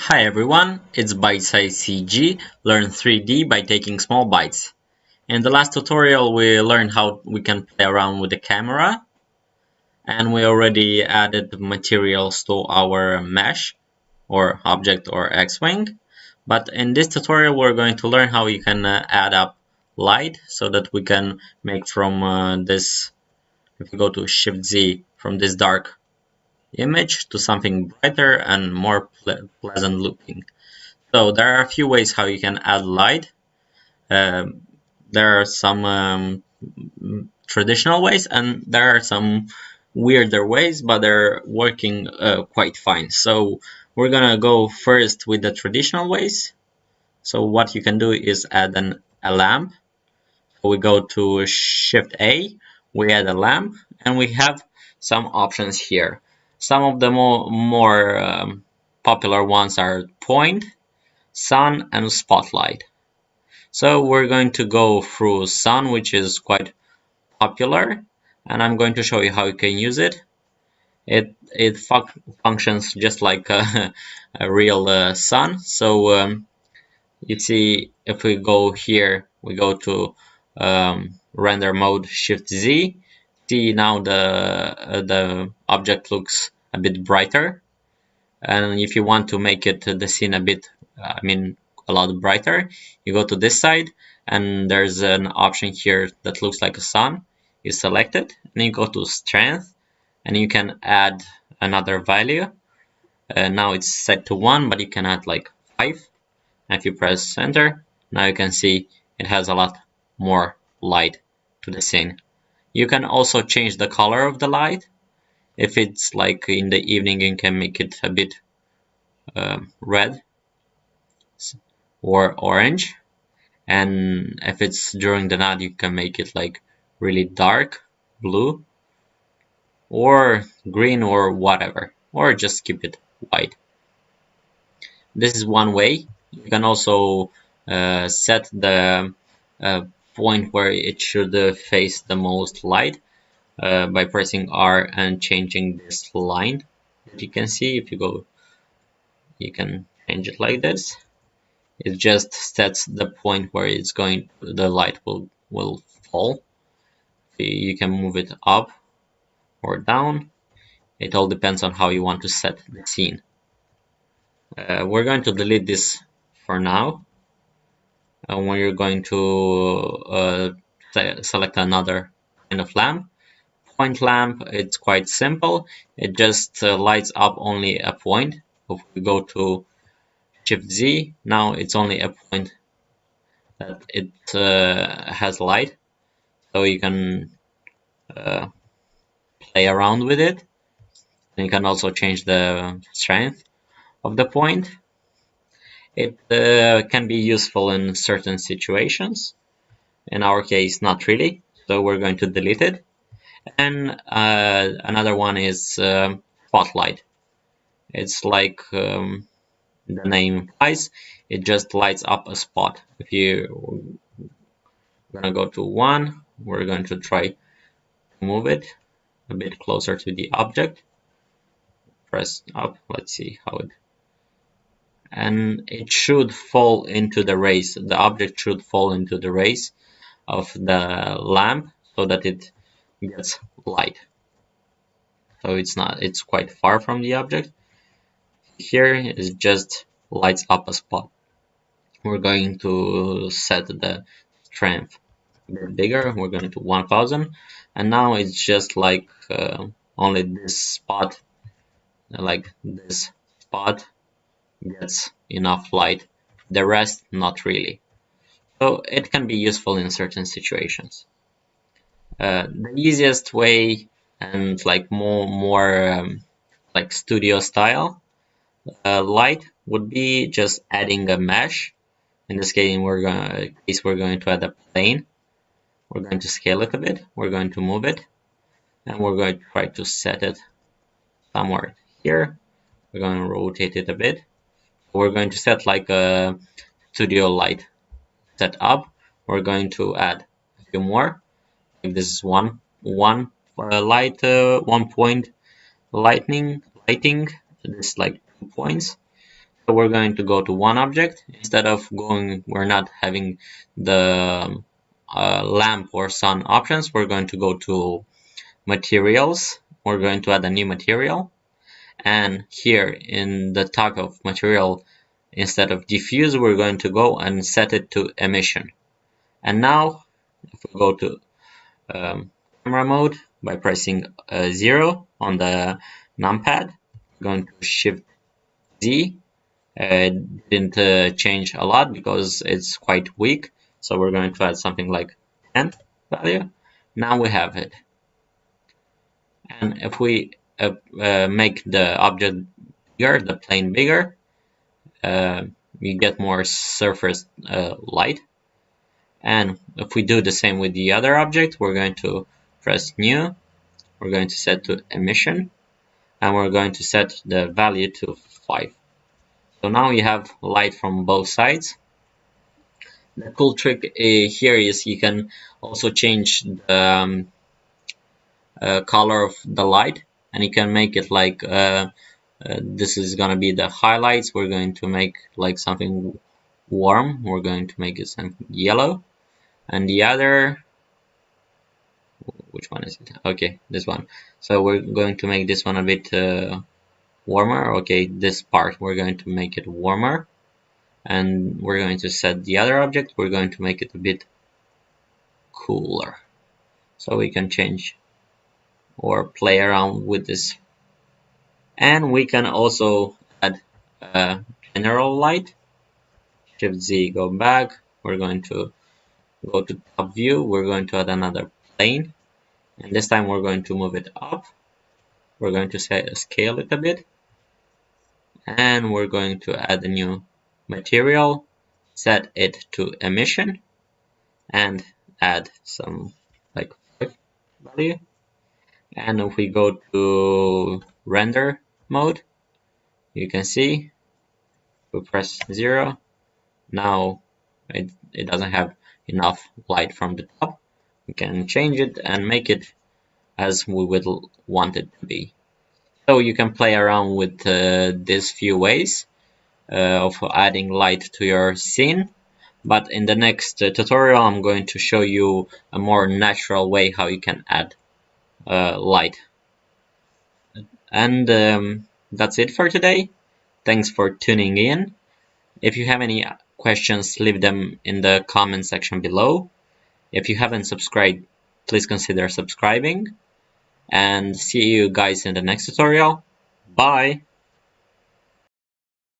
Hi everyone, it's Bite Size CG, learn 3D by taking small bites. In the last tutorial we learned how we can play around with the camera, and we already added materials to our mesh or object or X-Wing. But in this tutorial we're going to learn how you can add up light so that we can make from this, if you go to Shift Z, from this dark image to something brighter and more pleasant looking. So there are a few ways how you can add light. Um, there are some traditional ways and there are some weirder ways, but they're working quite fine. So we're gonna go first with the traditional ways. So what you can do is add a lamp. So we go to Shift A, we add a lamp, and we have some options here. Some of the more popular ones are point, sun, and spotlight. So we're going to go through sun, which is quite popular, and I'm going to show you how you can use it. It functions just like a real sun. So you see, if we go here, we go to render mode, Shift Z. See now the object looks a bit brighter, and if you want to make it the scene a bit, a lot brighter, you go to this side and there's an option here that looks like a sun. You select it and you go to strength and you can add another value. Now it's set to 1, but you can add like 5. And if you press enter, now you can see it has a lot more light to the scene. You can also change the color of the light. If it's like in the evening, you can make it a bit red or orange, and if it's during the night you can make it like really dark blue or green or whatever, or just keep it white. This is one way. You can also set the point where it should face the most light by pressing R and changing this line that you can see. If you go, you can change it like this. It just sets the point where it's going, the light will fall. You can move it up or down. It all depends on how you want to set the scene. We're going to delete this for now. And when you're going to select another kind of lamp, point lamp, it's quite simple. It just lights up only a point. If we go to Shift Z, now it's only a point that it has light, so you can play around with it. And you can also change the strength of the point. It can be useful in certain situations. In our case, not really, so we're going to delete it. And another one is spotlight. It's like the name implies, it just lights up a spot. If you're gonna go to 1, we're going to try to move it a bit closer to the object. Press up, let's see how it, and it should fall into the rays. The object should fall into the rays of the lamp so that it gets light. So it's quite far from the object. Here it just lights up a spot. We're going to set the strength a bit bigger. We're going to 1000, and now it's just like only this spot, like this spot, gets enough light. The rest, not really. So it can be useful in certain situations. The easiest way and like more like studio style light would be just adding a mesh. In this case, we're going to add a plane. We're going to scale it a bit. We're going to move it, and we're going to try to set it somewhere here. We're going to rotate it a bit. We're going to set like a studio light setup. We're going to add a few more. If this is one light, 1 point lighting. This is like 2 points. So we're going to go to one object. Instead of going, we're not having the lamp or sun options. We're going to go to materials. We're going to add a new material. And here in the tag of material, instead of diffuse, we're going to go and set it to emission. And now, if we go to camera mode by pressing 0 on the numpad, we're going to shift Z. It didn't change a lot because it's quite weak, so we're going to add something like 10 value. Now we have it. And if we make the object bigger, the plane bigger, you get more surface light. And if we do the same with the other object, we're going to press new, we're going to set to emission, and we're going to set the value to 5. So now you have light from both sides. The cool trick here is you can also change the color of the light, and you can make it like this is gonna be the highlights. We're going to make like something warm. We're going to make it something yellow, and the other, which one is it? Okay, this one. So we're going to make this one a bit warmer. Okay, this part we're going to make it warmer, and we're going to set the other object. We're going to make it a bit cooler, so we can change or play around with this. And we can also add general light. Shift Z, go back. We're going to go to top view. We're going to add another plane, and this time we're going to move it up. We're going to scale it a bit, and we're going to add a new material, set it to emission, and add some like 5 value. And if we go to render mode, you can see we press 0. Now it doesn't have enough light from the top. We can change it and make it as we would want it to be. So you can play around with these few ways of adding light to your scene. But in the next tutorial, I'm going to show you a more natural way how you can add light. And that's it for today. Thanks for tuning in. If you have any questions, leave them in the comment section below. If you haven't subscribed, please consider subscribing. And see you guys in the next tutorial. Bye!